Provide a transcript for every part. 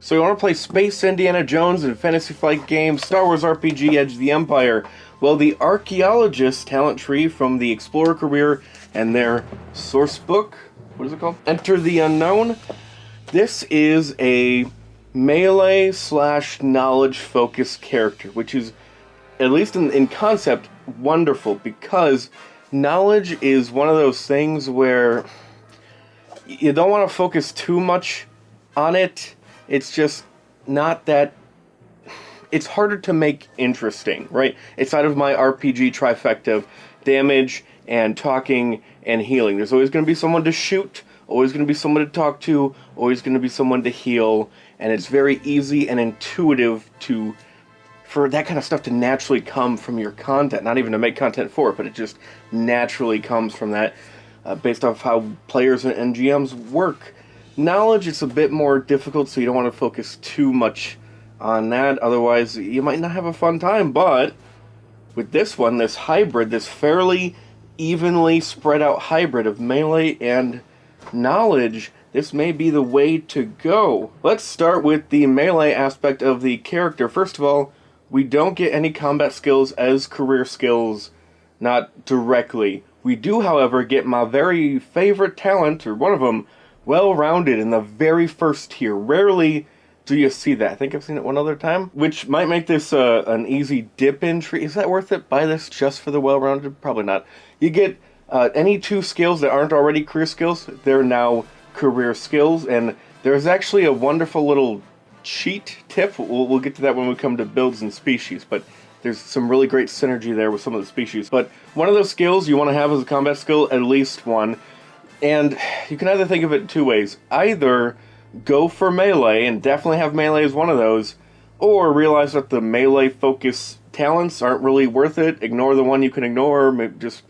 So you want to play Space Indiana Jones and Fantasy Flight games, Star Wars RPG, Edge of the Empire? Well, the Archaeologist talent tree from the Explorer career and their sourcebook, what is it called? Enter the Unknown. This is a melee slash knowledge focused character, which is, at least in concept, wonderful, because knowledge is one of those things where you don't want to focus too much on it. It's just not that... It's harder to make interesting, right? It's out of my RPG trifecta of damage and talking and healing. There's always going to be someone to shoot, always going to be someone to talk to, always going to be someone to heal, and it's very easy and intuitive for that kind of stuff to naturally come from your content. Not even to make content for it, but it just naturally comes from that, based off how players and GMs work. Knowledge is a bit more difficult, so you don't want to focus too much on that, otherwise you might not have a fun time. But with this one, this hybrid, this fairly evenly spread out hybrid of melee and knowledge, this may be the way to go. Let's start with the melee aspect of the character. First of all, we don't get any combat skills as career skills, not directly. We do, however, get my very favorite talent, or one of them, well-rounded in the very first tier. Rarely do you see that. I think I've seen it one other time, which might make this an easy dip entry. Is that worth it? Buy this just for the well-rounded? Probably not. You get any two skills that aren't already career skills. They're now career skills, and there's actually a wonderful little cheat tip. We'll get to that when we come to builds and species, but there's some really great synergy there with some of the species. But one of those skills you want to have as a combat skill, at least one. And you can either think of it two ways. Either go for melee, and definitely have melee as one of those, or realize that the melee focus talents aren't really worth it. Ignore the one you can ignore, maybe just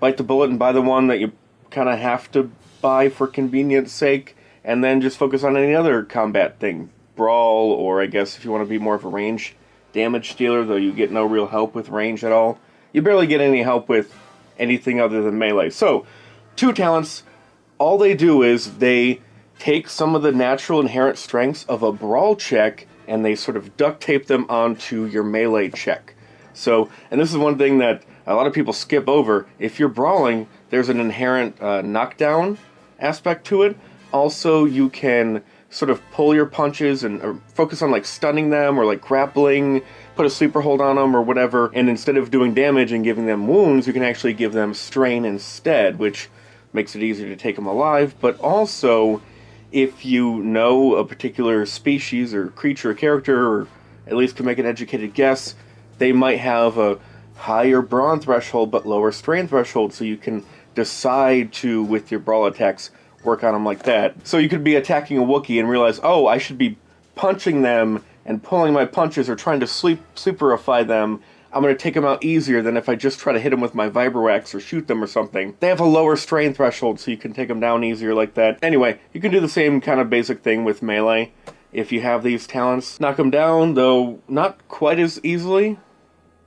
bite the bullet and buy the one that you kind of have to buy for convenience sake, and then just focus on any other combat thing. Brawl, or I guess if you want to be more of a range damage dealer, though you get no real help with range at all. You barely get any help with anything other than melee. So, two talents, all they do is they take some of the natural inherent strengths of a brawl check and they sort of duct tape them onto your melee check. So, and this is one thing that a lot of people skip over. If you're brawling, there's an inherent knockdown aspect to it. Also, you can sort of pull your punches and focus on like stunning them or like grappling, put a sleeper hold on them or whatever, and instead of doing damage and giving them wounds, you can actually give them strain instead, which makes it easier to take them alive. But also, if you know a particular species or creature or character, or at least can make an educated guess, they might have a higher brawn threshold but lower strain threshold, so you can decide to, with your brawl attacks, work on them like that. So you could be attacking a Wookiee and realize, oh, I should be punching them and pulling my punches or trying to superify them. I'm going to take them out easier than if I just try to hit them with my Vibroax or shoot them or something. They have a lower strain threshold, so you can take them down easier like that. Anyway, you can do the same kind of basic thing with melee if you have these talents. Knock them down, though not quite as easily.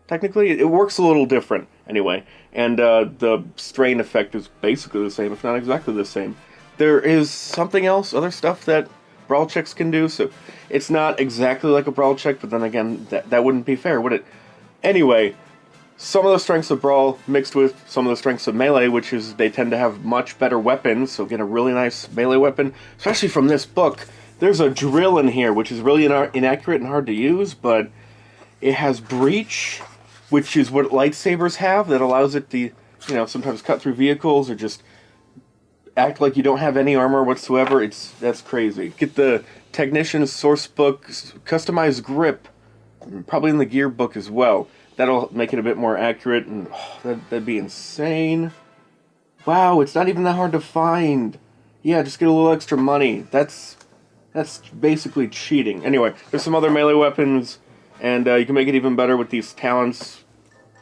Technically, it works a little different anyway. And the strain effect is basically the same, if not exactly the same. There is something else, other stuff that brawl checks can do, so it's not exactly like a brawl check, but then again, that wouldn't be fair, would it? Anyway, some of the strengths of Brawl mixed with some of the strengths of Melee, which is they tend to have much better weapons, so get a really nice melee weapon. Especially from this book, there's a drill in here, which is really inaccurate and hard to use, but it has Breach, which is what lightsabers have, that allows it to, sometimes cut through vehicles or just act like you don't have any armor whatsoever. That's crazy. Get the Technician's Sourcebook, Customized Grip, probably in the gear book as well. That'll make it a bit more accurate, and that'd be insane. Wow, it's not even that hard to find. Yeah, just get a little extra money. That's basically cheating. Anyway, there's some other melee weapons, and you can make it even better with these talents,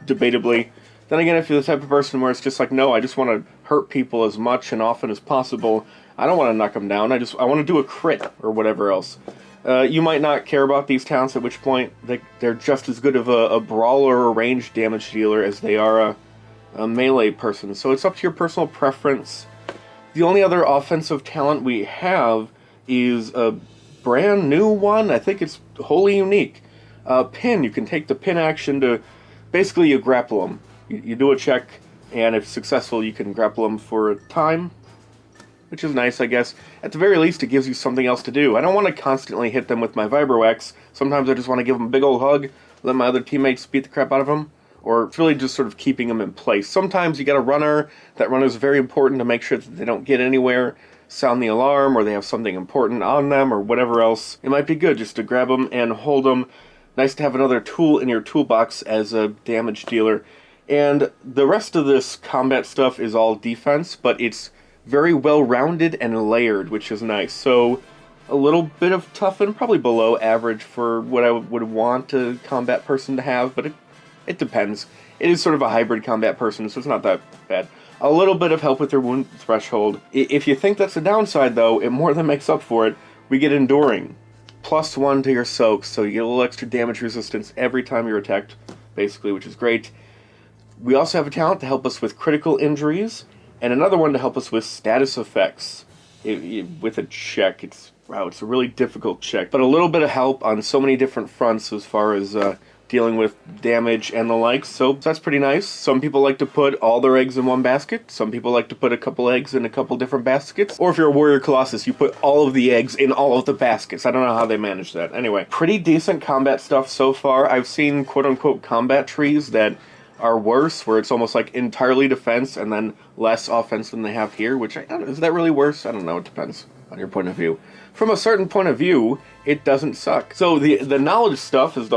debatably. Then again, if you're the type of person where it's just like, no, I just want to hurt people as much and often as possible, I don't want to knock them down, I want to do a crit, or whatever else. You might not care about these talents, at which point they're just as good of a brawler or range damage dealer as they are a melee person. So it's up to your personal preference. The only other offensive talent we have is brand new one. I think it's wholly unique. Pin, you can take the pin action to, basically you grapple them. You do a check, and if successful, you can grapple them for a time, which is nice, I guess. At the very least, it gives you something else to do. I don't want to constantly hit them with my Vibro-X. Sometimes I just want to give them a big old hug, let my other teammates beat the crap out of them, or it's really just sort of keeping them in place. Sometimes you get a runner. That runner is very important to make sure that they don't get anywhere, sound the alarm, or they have something important on them, or whatever else. It might be good just to grab them and hold them. Nice to have another tool in your toolbox as a damage dealer. And the rest of this combat stuff is all defense, but it's very well-rounded and layered, which is nice. So a little bit of toughen, probably below average for what I would want a combat person to have, but it depends. It is sort of a hybrid combat person, so it's not that bad. A little bit of help with their wound threshold. If you think that's a downside, though, it more than makes up for it. We get Enduring. +1 to your soak, so you get a little extra damage resistance every time you're attacked, basically, which is great. We also have a talent to help us with critical injuries, and another one to help us with status effects. With a check, it's a really difficult check, but a little bit of help on so many different fronts as far as dealing with damage and the like, so that's pretty nice. Some people like to put all their eggs in one basket. Some people like to put a couple eggs in a couple different baskets. Or if you're a Warrior Colossus, you put all of the eggs in all of the baskets. I don't know how they manage that. Anyway, pretty decent combat stuff so far. I've seen quote-unquote combat trees that are worse, where it's almost like entirely defense and then less offense than they have here, which, is that really worse? I don't know, it depends on your point of view. From a certain point of view, it doesn't suck. So the knowledge stuff is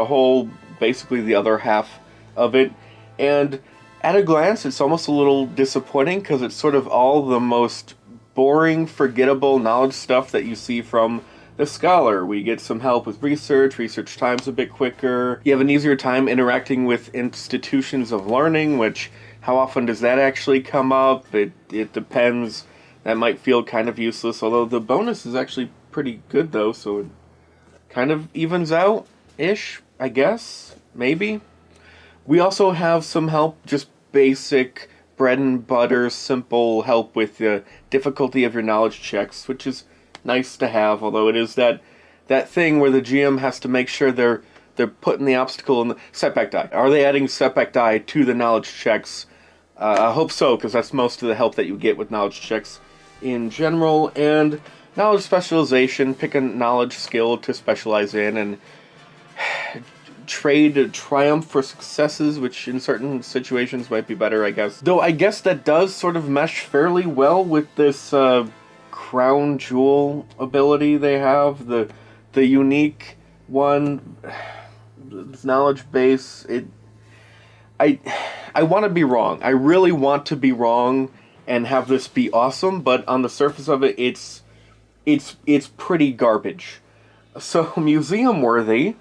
basically the other half of it, and at a glance it's almost a little disappointing because it's sort of all the most boring, forgettable knowledge stuff that you see from the Scholar. We get some help with research time's a bit quicker, you have an easier time interacting with institutions of learning, which, how often does that actually come up? It depends. That might feel kind of useless, although the bonus is actually pretty good though, so it kind of evens out-ish, I guess. Maybe. We also have some help, just basic bread and butter, simple help with the difficulty of your knowledge checks, which is nice to have, although it is that thing where the GM has to make sure they're putting the obstacle in the setback die. Are they adding setback die to the knowledge checks? I hope so, because that's most of the help that you get with knowledge checks in general. And knowledge specialization, pick a knowledge skill to specialize in, and trade triumph for successes, which in certain situations might be better, I guess. Though I guess that does sort of mesh fairly well with this crown jewel ability they have, the unique one, this knowledge base. I want to be wrong. I really want to be wrong and have this be awesome, but on the surface of it, it's pretty garbage. So museum worthy.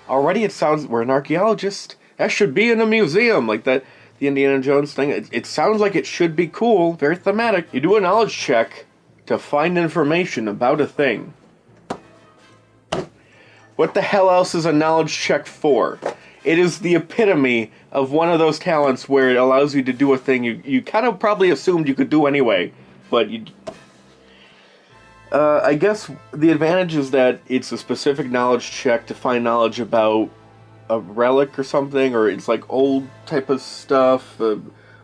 Already it sounds, we're an archaeologist. That should be in a museum, like that, the Indiana Jones thing. It sounds like it should be cool, very thematic. You do a knowledge check to find information about a thing. What the hell else is a knowledge check for? It is the epitome of one of those talents where it allows you to do a thing you kind of probably assumed you could do anyway, but you... I guess the advantage is that it's a specific knowledge check to find knowledge about a relic or something, or it's like old type of stuff, a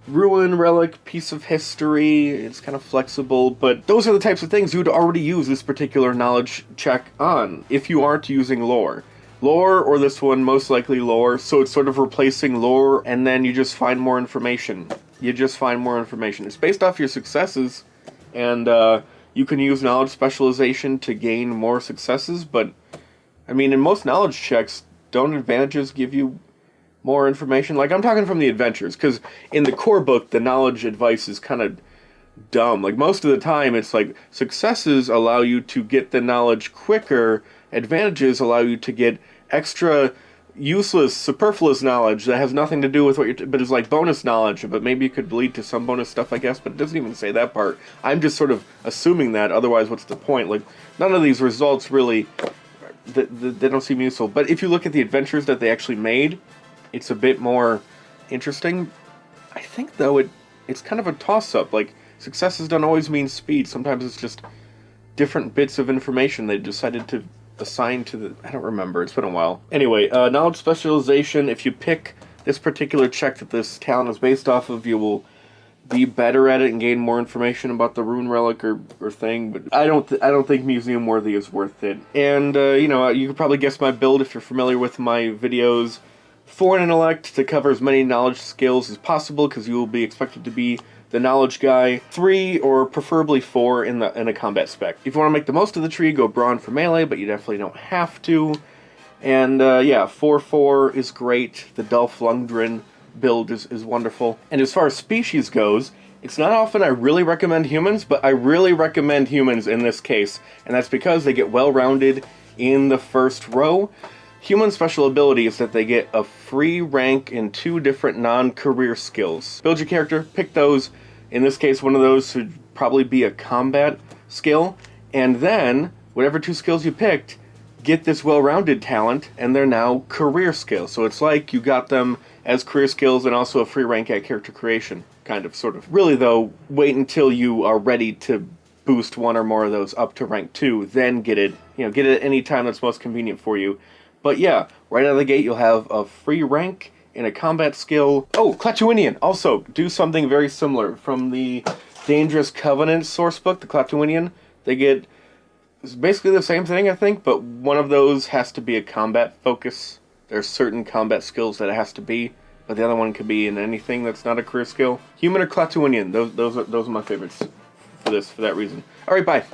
ruin, relic, piece of history. It's kind of flexible, but those are the types of things you would already use this particular knowledge check on if you aren't using lore. Lore, or this one, most likely lore, so it's sort of replacing lore, and then you just find more information. It's based off your successes, and you can use knowledge specialization to gain more successes, but, I mean, in most knowledge checks, don't advantages give you more information? Like, I'm talking from the adventures, because in the core book, the knowledge advice is kind of dumb. Like, most of the time, it's like, successes allow you to get the knowledge quicker, advantages allow you to get extra useless, superfluous knowledge that has nothing to do with what you're... but it's like bonus knowledge, but maybe it could lead to some bonus stuff, I guess, but it doesn't even say that part. I'm just sort of assuming that, otherwise what's the point? Like, none of these results really... they don't seem useful. But if you look at the adventures that they actually made, it's a bit more interesting. I think, though, it's kind of a toss-up. Like, successes don't always mean speed. Sometimes it's just different bits of information they decided to assign to the... I don't remember, it's been a while. Anyway, knowledge specialization, if you pick this particular check that this talent is based off of, you will be better at it and gain more information about the rune relic or thing, but I don't think museum worthy is worth it. And you know, you could probably guess my build if you're familiar with my videos. 4 in intellect to cover as many knowledge skills as possible, because you will be expected to be the knowledge guy. 3 or preferably 4 in a combat spec. If you want to make the most of the tree, go brawn for melee, but you definitely don't have to. And yeah, 4/4 is great. The Dolph Lundgren build is wonderful. And as far as species goes, it's not often I really recommend humans, but I really recommend humans in this case, and that's because they get well-rounded in the first row. Human special ability is that they get a free rank in 2 different non-career skills. Build your character, pick those. In this case, one of those would probably be a combat skill, and then whatever 2 skills you picked, get this well-rounded talent, and they're now career skills. So it's like you got them as career skills and also a free rank at character creation, kind of, sort of. Really though, wait until you are ready to boost 1 or more of those up to rank 2, then get it, you know, get it at any time that's most convenient for you. But yeah, right out of the gate you'll have a free rank in a combat skill. Oh, Clatuinian! Also, do something very similar. From the Dangerous Covenant sourcebook, the Clatuinian, they get... It's basically the same thing, I think, but one of those has to be a combat focus. There's certain combat skills that it has to be, but the other one could be in anything that's not a career skill. Human or Clatuinian, those are my favorites for that reason. Alright, bye.